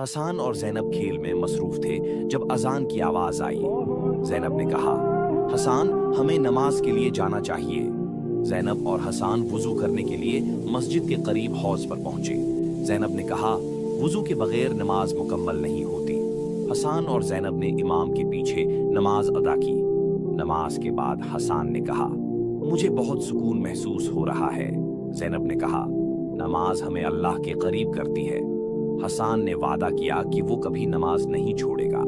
حسان اور زینب کھیل میں مصروف تھے جب اذان کی آواز آئی۔ زینب نے کہا، حسان ہمیں نماز کے لیے جانا چاہیے۔ زینب اور حسان وضو کرنے کے لیے مسجد کے قریب حوض پر پہنچے۔ زینب نے کہا، وضو کے بغیر نماز مکمل نہیں ہوتی۔ حسان اور زینب نے امام کے پیچھے نماز ادا کی۔ نماز کے بعد حسان نے کہا، مجھے بہت سکون محسوس ہو رہا ہے۔ زینب نے کہا، نماز ہمیں اللہ کے قریب کرتی ہے۔ حسان نے وعدہ کیا کہ وہ کبھی نماز نہیں چھوڑے گا۔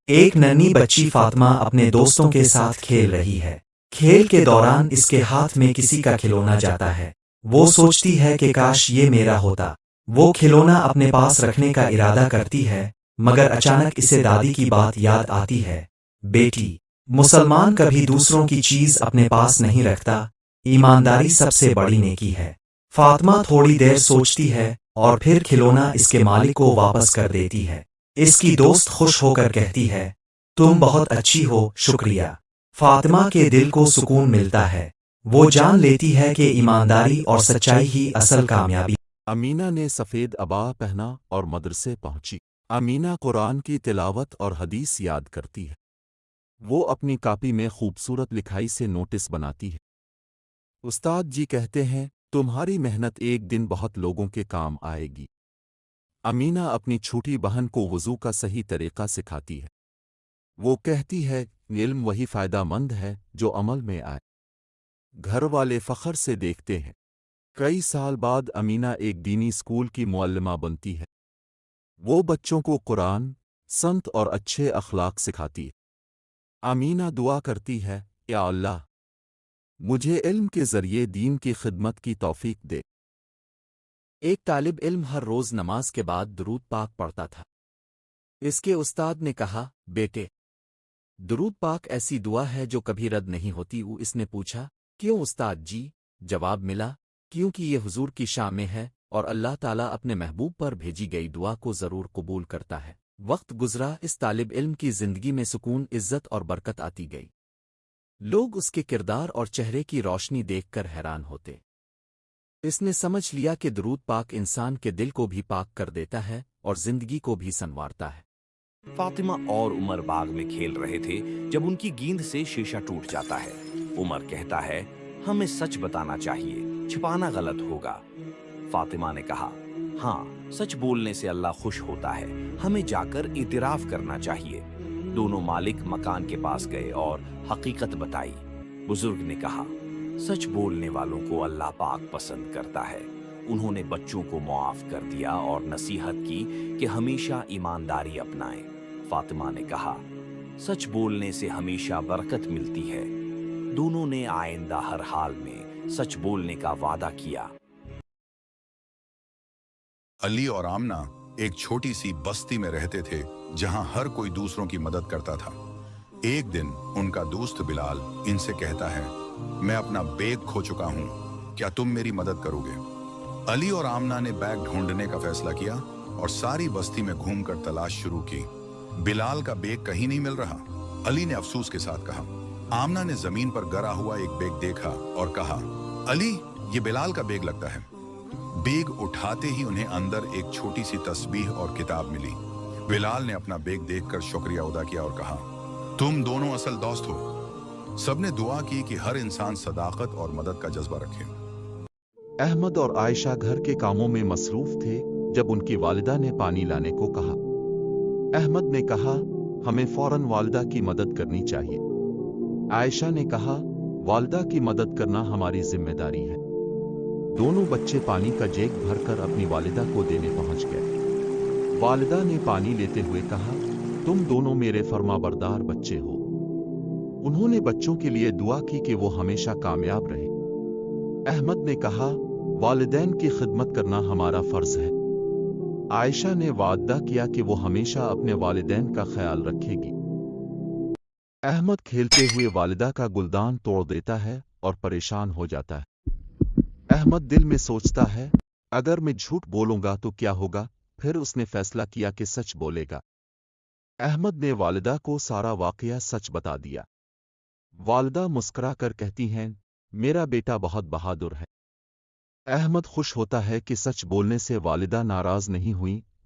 ایک ننھی بچی فاطمہ اپنے دوستوں کے ساتھ کھیل رہی ہے۔ کھیل کے دوران اس کے ہاتھ میں کسی کا کھلونا جاتا ہے۔ وہ سوچتی ہے کہ کاش یہ میرا ہوتا۔ وہ کھلونا اپنے پاس رکھنے کا ارادہ کرتی ہے، مگر اچانک اسے دادی کی بات یاد آتی ہے۔ بیٹی، مسلمان کبھی دوسروں کی چیز اپنے پاس نہیں رکھتا۔ ایمانداری سب سے بڑی نیکی ہے۔ فاطمہ تھوڑی دیر سوچتی ہے اور پھر کھلونا اس کے مالک کو واپس کر دیتی ہے۔ اس کی دوست خوش ہو کر کہتی ہے، تم بہت اچھی ہو، شکریہ۔ فاطمہ کے دل کو سکون ملتا ہے۔ وہ جان لیتی ہے کہ ایمانداری اور سچائی ہی اصل کامیابی۔ امینہ نے سفید عبا پہنا اور مدرسے پہنچی۔ امینہ قرآن کی تلاوت اور حدیث یاد کرتی ہے۔ وہ اپنی کاپی میں خوبصورت لکھائی سے نوٹس بناتی ہے۔ استاد جی کہتے ہیں تمہاری محنت ایک دن بہت لوگوں کے کام آئے گی۔ امینہ اپنی چھوٹی بہن کو وضو کا صحیح طریقہ سکھاتی ہے۔ وہ کہتی ہے علم وہی فائدہ مند ہے جو عمل میں آئے۔ گھر والے فخر سے دیکھتے ہیں۔ کئی سال بعد امینہ ایک دینی اسکول کی معلمہ بنتی ہے۔ وہ بچوں کو قرآن، سنت اور اچھے اخلاق سکھاتی ہے۔ امینہ دعا کرتی ہے، یا اللہ، مجھے علم کے ذریعے دین کی خدمت کی توفیق دے۔ ایک طالب علم ہر روز نماز کے بعد درود پاک پڑھتا تھا۔ اس کے استاد نے کہا، بیٹے، درود پاک ایسی دعا ہے جو کبھی رد نہیں ہوتی۔ اس نے پوچھا، کیوں استاد جی؟ جواب ملا، کیونکہ یہ حضور کی شان میں ہے اور اللہ تعالیٰ اپنے محبوب پر بھیجی گئی دعا کو ضرور قبول کرتا ہے۔ وقت گزرا، اس طالب علم کی زندگی میں سکون، عزت اور برکت آتی گئی۔ لوگ اس کے کردار اور چہرے کی روشنی دیکھ کر حیران ہوتے۔ اس نے سمجھ لیا کہ درود پاک انسان کے دل کو بھی پاک کر دیتا ہے اور زندگی کو بھی سنوارتا ہے۔ فاطمہ اور عمر باغ میں کھیل رہے تھے جب ان کی گیند سے شیشہ ٹوٹ جاتا ہے۔ عمر کہتا ہے، ہمیں سچ بتانا چاہیے، چھپانا غلط ہوگا۔ فاطمہ نے کہا، ہاں، سچ بولنے سے اللہ خوش ہوتا ہے، ہمیں جا کر اعتراف کرنا چاہیے۔ دونوں مالک مکان کے پاس گئے اور حقیقت بتائی۔ بزرگ نے کہا، سچ بولنے والوں کو اللہ پاک پسند کرتا ہے۔ انہوں نے بچوں کو معاف کر دیا اور نصیحت کی کہ ہمیشہ ایمانداری اپنائیں۔ فاطمہ نے کہا، سچ بولنے سے ہمیشہ برکت ملتی ہے۔ دونوں نے آئندہ ہر حال میں سچ بولنے کا وعدہ کیا۔ علی اور آمنہ ایک چھوٹی سی بستی میں رہتے تھے جہاں ہر کوئی دوسروں کی مدد کرتا تھا۔ ایک دن ان کا دوست بلال ان سے کہتا ہے، میں اپنا بیگ کھو چکا ہوں، کیا تم میری مدد کرو گے؟ علی اور آمنہ نے بیگ ڈھونڈنے کا فیصلہ کیا اور ساری بستی میں گھوم کر تلاش شروع کی۔ بلال کا بیگ کہیں نہیں مل رہا۔ علی نے افسوس کے ساتھ کہا۔ آمنہ نے زمین پر گرا ہوا ایک بیگ دیکھا اور کہا، علی، یہ بلال کا بیگ لگتا ہے۔ بیگ اٹھاتے ہی انہیں اندر ایک چھوٹی سی تسبیح اور کتاب ملی۔ بلال نے اپنا بیگ دیکھ کر شکریہ ادا کیا اور کہا، تم دونوں اصل دوست ہو۔ سب نے دعا کی کہ ہر انسان صداقت اور مدد کا جذبہ رکھے۔ احمد اور عائشہ گھر کے کاموں میں مصروف تھے جب ان کی والدہ نے پانی لانے کو کہا۔ احمد نے کہا، ہمیں فوراً والدہ کی مدد کرنی چاہیے۔ عائشہ نے کہا، والدہ کی مدد کرنا ہماری ذمہ داری ہے۔ دونوں بچے پانی کا جیگ بھر کر اپنی والدہ کو دینے پہنچ گئے۔ والدہ نے پانی لیتے ہوئے کہا، تم دونوں میرے فرما بردار بچے ہو۔ انہوں نے بچوں کے لیے دعا کی کہ وہ ہمیشہ کامیاب رہے۔ احمد نے کہا، والدین کی خدمت کرنا ہمارا فرض ہے۔ عائشہ نے وعدہ کیا کہ وہ ہمیشہ اپنے والدین کا خیال رکھے گی۔ احمد کھیلتے ہوئے والدہ کا گلدان توڑ دیتا ہے اور پریشان ہو جاتا ہے۔ احمد دل میں سوچتا ہے، اگر میں جھوٹ بولوں گا تو کیا ہوگا؟ پھر اس نے فیصلہ کیا کہ سچ بولے گا۔ احمد نے والدہ کو سارا واقعہ سچ بتا دیا۔ والدہ مسکرا کر کہتی ہیں، میرا بیٹا بہت بہادر ہے۔ احمد خوش ہوتا ہے کہ سچ بولنے سے والدہ ناراض نہیں ہوئی